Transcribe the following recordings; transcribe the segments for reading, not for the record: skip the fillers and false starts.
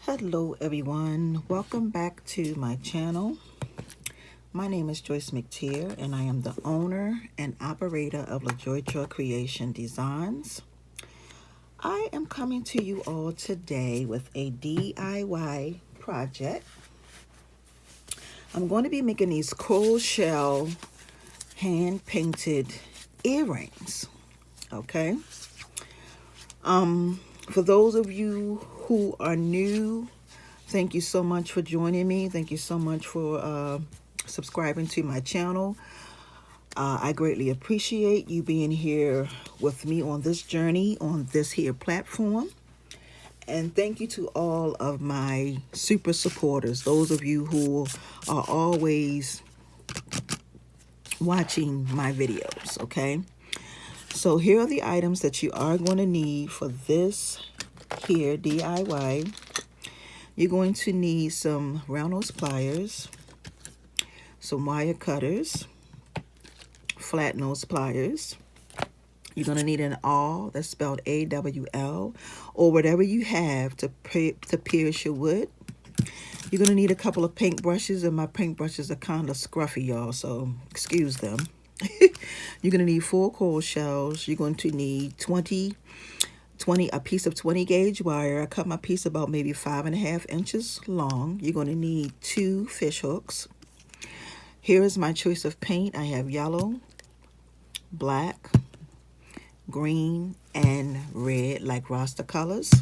Hello everyone, welcome back to my channel. My name is Joyce McTeer and I am the owner and operator of Lajoytra Creation Designs. I am coming to you all today with a DIY project. I'm going to be making these coral shell hand painted earrings. Okay. For those of you who are new, thank you so much for joining me. Thank you so much for subscribing to my channel. I greatly appreciate you being here with me on this journey, on this here platform. And thank you to all of my super supporters, those of you who are always watching my videos, okay? So here are the items that you are going to need for this here DIY. You're going to need some round nose pliers, some wire cutters, flat nose pliers. You're going to need an awl, that's spelled A-W-L, or whatever you have to pierce your wood. You're going to need a couple of paint brushes, and my paint brushes are kind of scruffy, y'all, so excuse them. You're going to need 4 coral shells. You're going to need a piece of 20 gauge wire. I cut my piece about maybe 5.5 inches long. You're going to need 2 fish hooks. Here is my choice of paint. I have yellow, black, green, and red, like Rasta colors.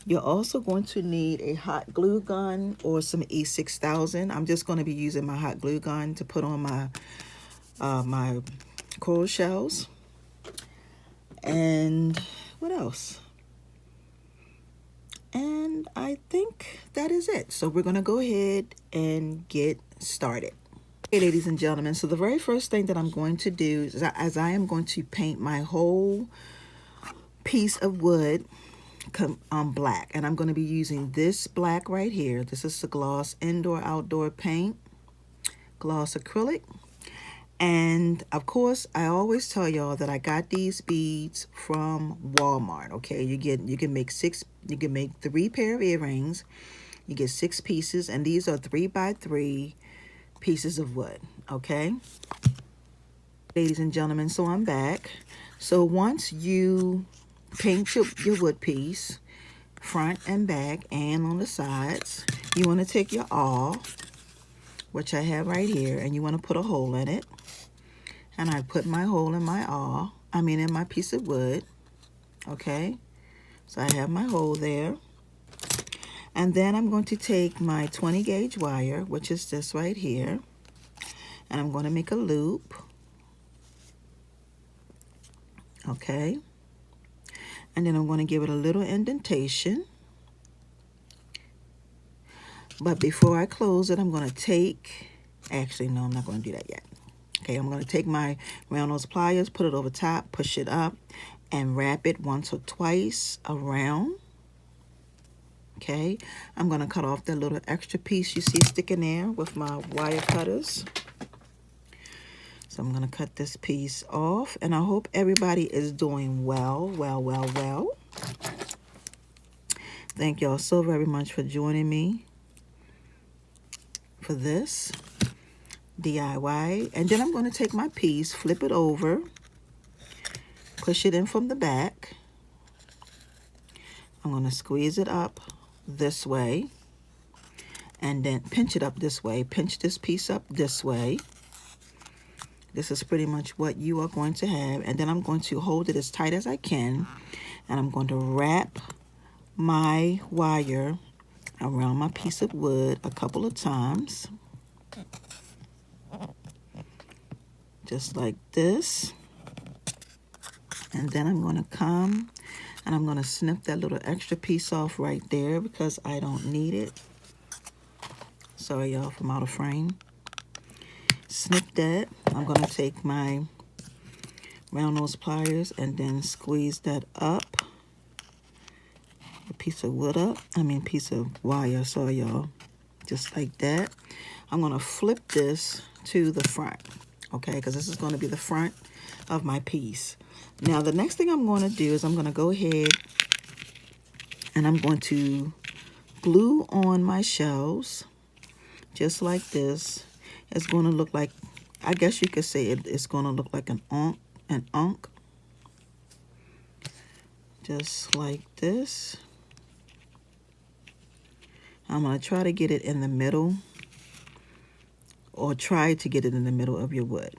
You're also going to need a hot glue gun or some E6000. I'm just going to be using my hot glue gun to put on my my coral shells. And what else? And I think that is it. So we're going to go ahead and get started. Okay, ladies and gentlemen, so the very first thing that I'm going to do is, as I am going to paint my whole piece of wood black, and I'm going to be using this black right here. This is the gloss indoor outdoor paint, gloss acrylic. And of course, I always tell y'all that I got these beads from Walmart. Okay, you can make 3 pair of earrings. You get 6 pieces, and these are 3x3 pieces of wood. Okay, ladies and gentlemen, so I'm back. So once you paint your wood piece, front and back and on the sides, you want to take your awl, which I have right here, and you want to put a hole in it. And I put my hole in my awl, in my piece of wood. Okay, so I have my hole there. And then I'm going to take my 20 gauge wire, which is this right here, and I'm going to make a loop. Okay, and then I'm going to give it a little indentation. But before I close it, I'm going to take, actually no, I'm not going to do that yet. Okay, I'm going to take my round nose pliers, put it over top, push it up, and wrap it once or twice around. Okay, I'm going to cut off that little extra piece you see sticking there with my wire cutters. So I'm going to cut this piece off, and I hope everybody is doing well. Thank y'all so very much for joining me for this DIY. And then I'm going to take my piece, flip it over, push it in from the back. I'm going to squeeze it up this way and then pinch it up this way. Pinch this piece up this way. This is pretty much what you are going to have. And then I'm going to hold it as tight as I can, and I'm going to wrap my wire around my piece of wood a couple of times, just like this. And then I'm going to come and I'm going to snip that little extra piece off right there because I don't need it. Sorry y'all, if I'm out of frame. Snip that. I'm going to take my round nose pliers and then squeeze that up, a piece of wood up, piece of wire, sorry y'all, just like that. I'm going to flip this to the front, okay, because this is going to be the front of my piece. Now the next thing I'm going to do is I'm going to go ahead and I'm going to glue on my shells just like this. It's going to look like, I guess you could say it's going to look like an unk, just like this. I'm going to try to get it in the middle, or try to get it in the middle of your wood,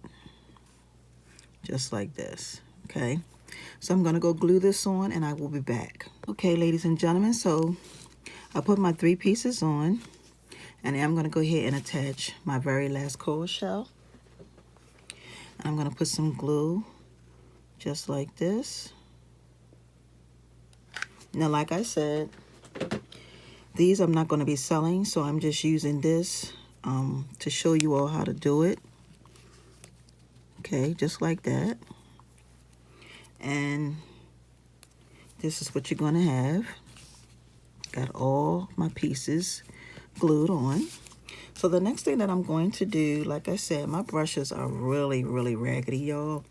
just like this. Okay, so I'm going to go glue this on and I will be back. Okay, ladies and gentlemen, so I put my 3 pieces on, and I'm going to go ahead and attach my very last coral shell. And I'm going to put some glue just like this. Now, like I said, these I'm not going to be selling, so I'm just using this to show you all how to do it. Okay, just like that. And this is what you're going to have. Got all my pieces glued on. So the next thing that I'm going to do, like I said, my brushes are really, really raggedy, y'all.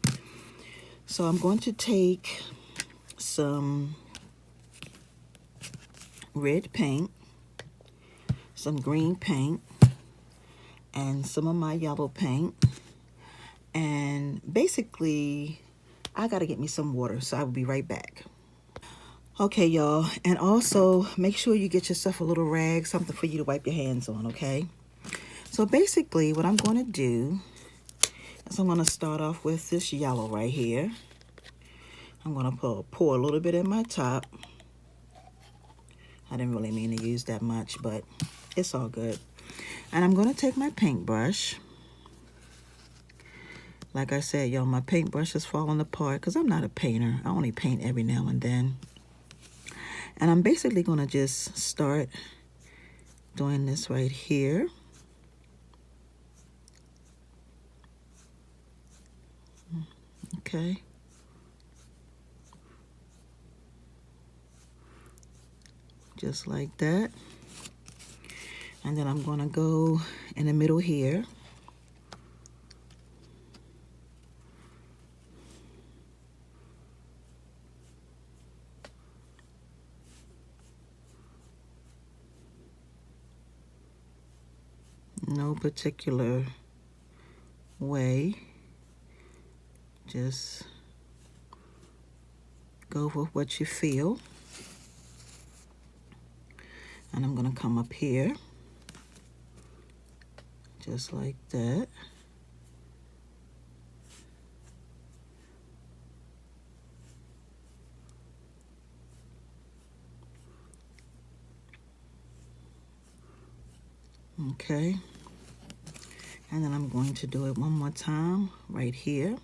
So I'm going to take some red paint, some green paint, and some of my yellow paint. And basically, I got to get me some water, so I will be right back. Okay, y'all, and also make sure you get yourself a little rag, something for you to wipe your hands on, okay? So basically, what I'm going to do is I'm going to start off with this yellow right here. I'm going to pour a little bit in my top. I didn't really mean to use that much, but it's all good. And I'm going to take my paintbrush. Like I said, y'all, my paintbrush is falling apart because I'm not a painter. I only paint every now and then. And I'm basically going to just start doing this right here. Okay. Just like that. And then I'm going to go in the middle here. No particular way. Just go with what you feel. And I'm going to come up here. Just like that. Okay. And then I'm going to do it one more time right here.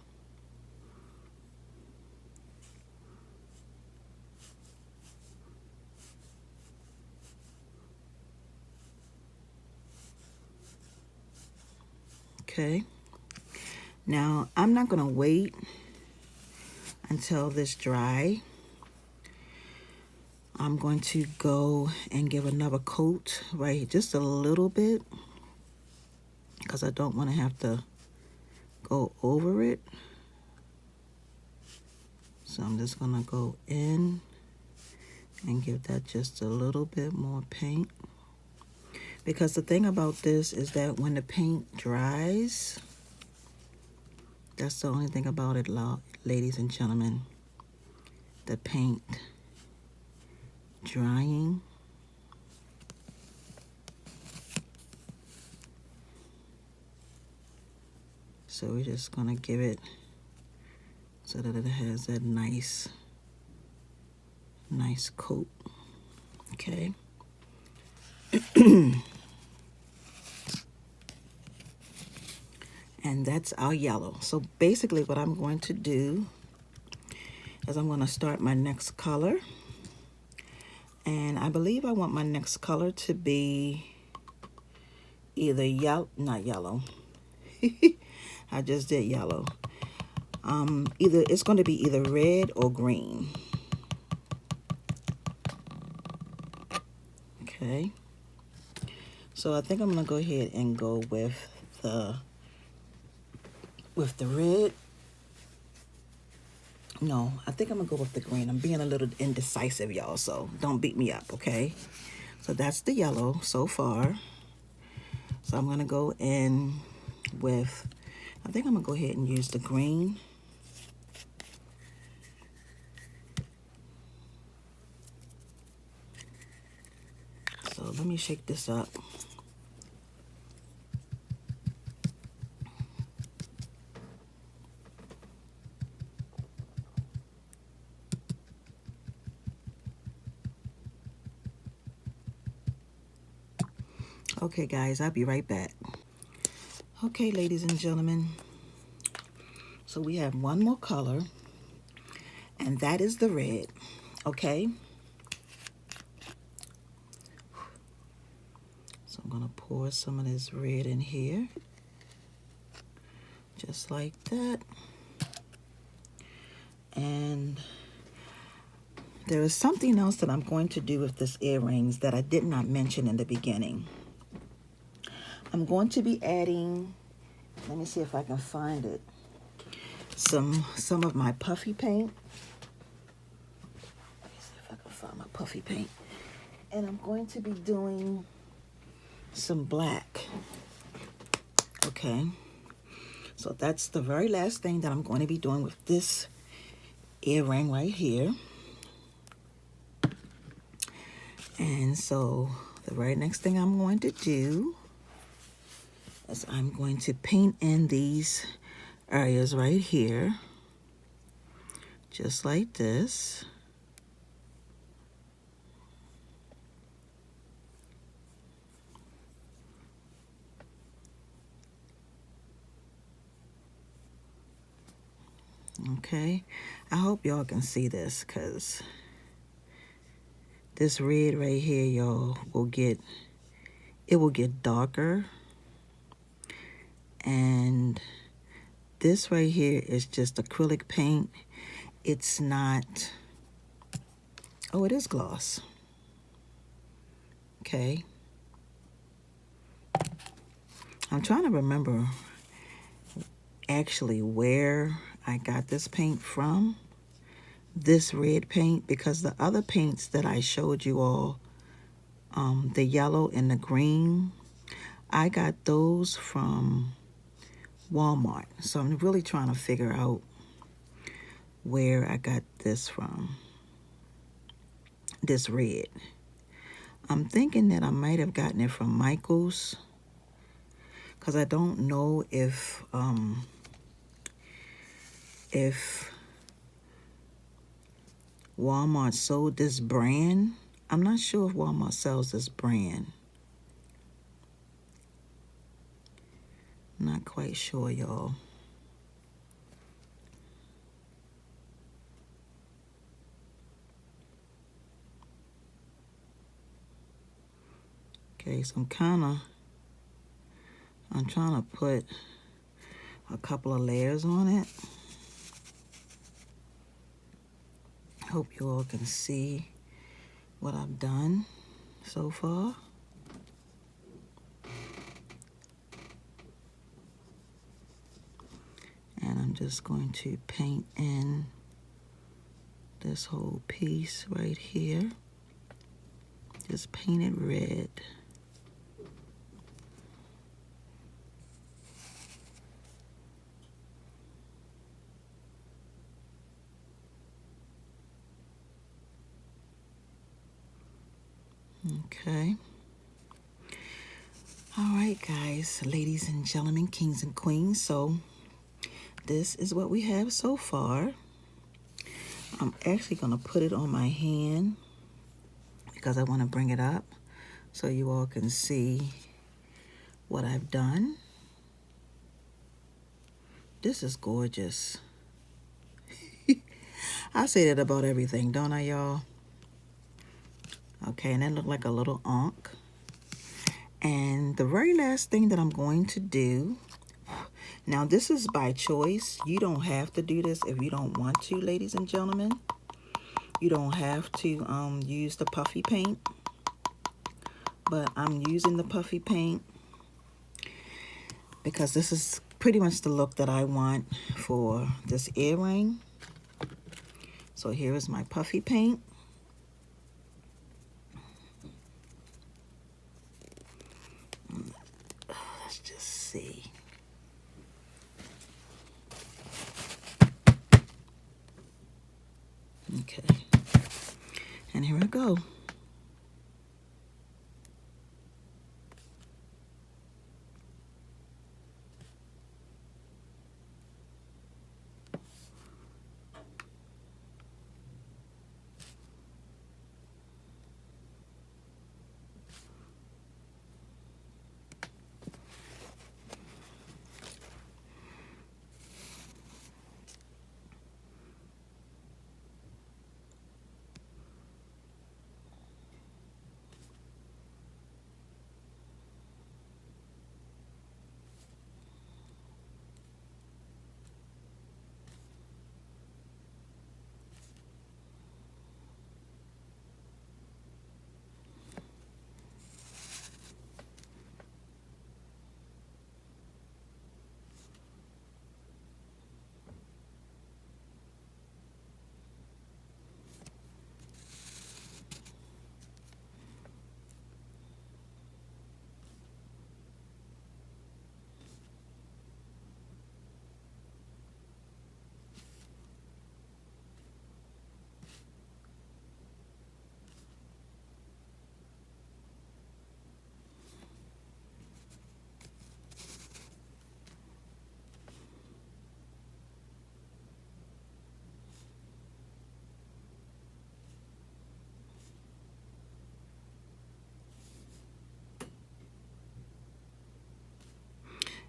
Okay. Now, I'm not going to wait until this dry. I'm going to go and give another coat right here, just a little bit, because I don't want to have to go over it. So I'm just going to go in and give that just a little bit more paint. Because the thing about this is that when the paint dries, that's the only thing about it, ladies and gentlemen. The paint drying. So we're just gonna give it so that it has that nice coat. Okay. And that's our yellow. So basically what I'm going to do is I'm going to start my next color. And I believe I want my next color to be either not yellow. I just did yellow. It's going to be either red or green. Okay. So I think I'm going to go ahead and go with the red. No, I think I'm going to go with the green. I'm being a little indecisive, y'all, so don't beat me up, okay? So that's the yellow so far. So I'm gonna go in with, I think I'm gonna go ahead and use the green. So let me shake this up. Okay guys, I'll be right back. Okay, ladies and gentlemen, so we have one more color, and that is the red, okay? So I'm gonna pour some of this red in here, just like that. And there is something else that I'm going to do with this earrings that I did not mention in the beginning. I'm going to be adding, let me see if I can find it, some of my puffy paint. Let me see if I can find my puffy paint. And I'm going to be doing some black. Okay. So that's the very last thing that I'm going to be doing with this earring right here. And so the very next thing I'm going to do is I'm going to paint in these areas right here, just like this. Okay, I hope y'all can see this, because this red right here, y'all, will get darker. And this right here is just acrylic paint. It's not, oh, it is gloss. Okay. I'm trying to remember actually where I got this paint from, this red paint, because the other paints that I showed you all, the yellow and the green, I got those from Walmart. So I'm really trying to figure out where I got this from, this red. I'm thinking that I might have gotten it from Michael's, because I don't know if Walmart sold this brand. I'm not sure if Walmart sells this brand. Not quite sure, y'all. Okay, so I'm trying to put a couple of layers on it. Hope you all can see what I've done so far. And I'm just going to paint in this whole piece right here. Just paint it red. Okay. All right, guys, ladies and gentlemen, kings and queens. So this is what we have so far. I'm actually going to put it on my hand because I want to bring it up so you all can see what I've done. This is gorgeous. I say that about everything, don't I, y'all? Okay, and that looked like a little ankh. And the very last thing that I'm going to do, now this is by choice. You don't have to do this if you don't want to, ladies and gentlemen. You don't have to use the puffy paint. But I'm using the puffy paint because this is pretty much the look that I want for this earring. So here is my puffy paint. just see. Okay, and here I go.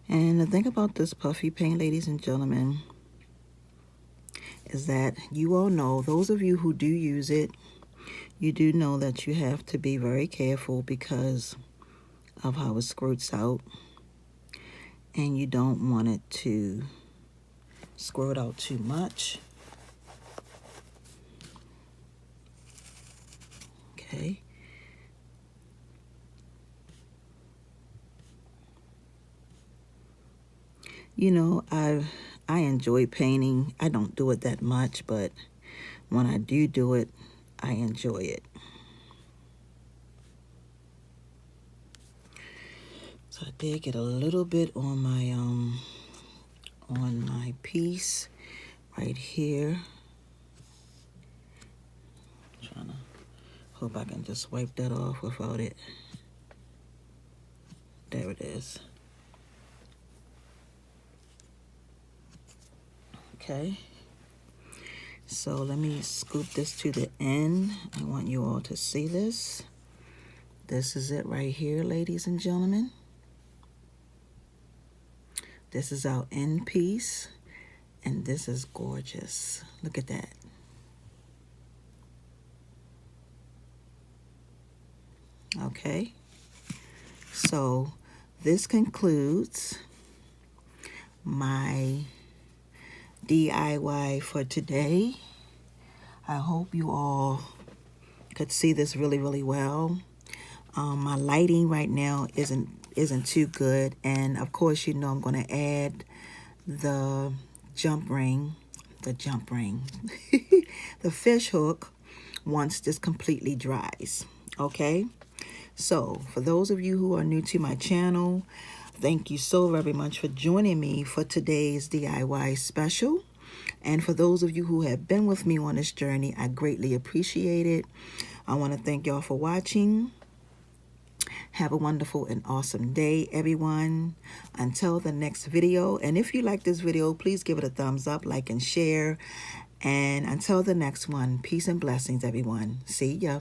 And the thing about this puffy paint, ladies and gentlemen, is that you all know, those of you who do use it, you do know that you have to be very careful because of how it squirts out. And you don't want it to squirt out too much. Okay. You know, I enjoy painting. I don't do it that much, but when I do it, I enjoy it. So I did get a little bit on my piece right here. Trying to hope I can just wipe that off without it. There it is. Okay, so let me scoop this to the end. I want you all to see this. This is it right here, ladies and gentlemen. This is our end piece, and this is gorgeous. Look at that. Okay, so this concludes my DIY for today. I hope you all could see this really well. My lighting right now isn't too good, and of course, you know, I'm going to add the jump ring, the fish hook once this completely dries. Okay, so for those of you who are new to my channel, thank you so very much for joining me for today's DIY special. And for those of you who have been with me on this journey, I greatly appreciate it. I want to thank y'all for watching. Have a wonderful and awesome day, everyone. Until the next video. And if you like this video, please give it a thumbs up, like, and share. And until the next one, peace and blessings, everyone. See ya.